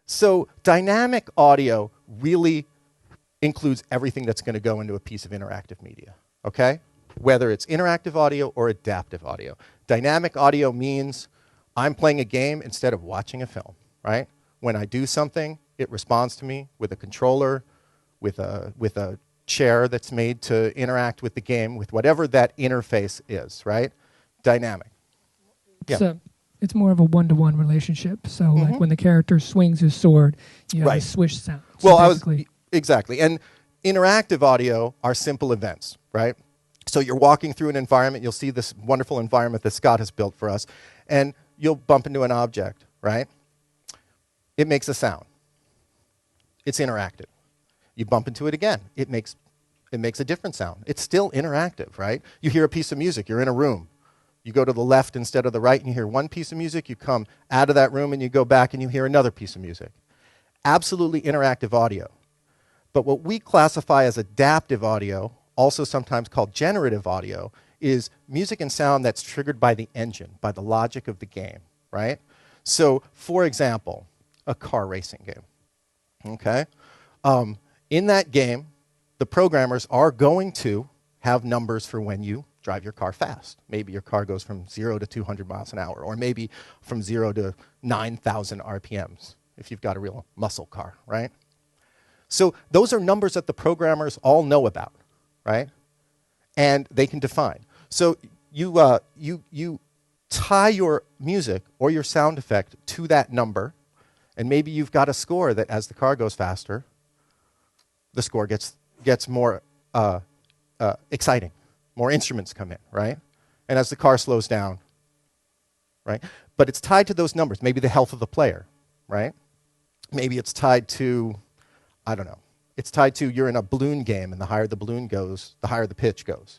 So dynamic audio really includes everything that's going to go into a piece of interactive media, okay? Whether it's interactive audio or adaptive audio. Dynamic audio means I'm playing a game instead of watching a film, right? When I do something, it responds to me with a controller, with a chair that's made to interact with the game, with whatever that interface is, right? Dynamic. Yeah. So it's more of a one-to-one relationship. So like when the character swings his sword, you have a swish sound. So Well, basically, exactly. And interactive audio are simple events, right? So you're walking through an environment, you'll see this wonderful environment that Scott has built for us, and you'll bump into an object, right? It makes a sound. It's interactive. You bump into it again. It makes a different sound. It's still interactive, right? You hear a piece of music, you're in a room. You go to the left instead of the right and you hear one piece of music, you come out of that room and you go back and you hear another piece of music. Absolutely interactive audio. But what we classify as adaptive audio, also sometimes called generative audio, is music and sound that's triggered by the engine, by the logic of the game, right? So, for example, a car racing game, okay? In that game, the programmers are going to have numbers for when you drive your car fast. Maybe your car goes from 0 to 200 miles an hour, or maybe from 0 to 9,000 RPMs, if you've got a real muscle car, right? So those are numbers that the programmers all know about, right? And they can define. So you tie your music or your sound effect to that number, and maybe you've got a score that as the car goes faster, the score gets more exciting. More instruments come in, right? And as the car slows down, right? But it's tied to those numbers. Maybe the health of the player, right? Maybe it's tied to, I don't know. It's tied to you're in a balloon game, and the higher the balloon goes, the higher the pitch goes.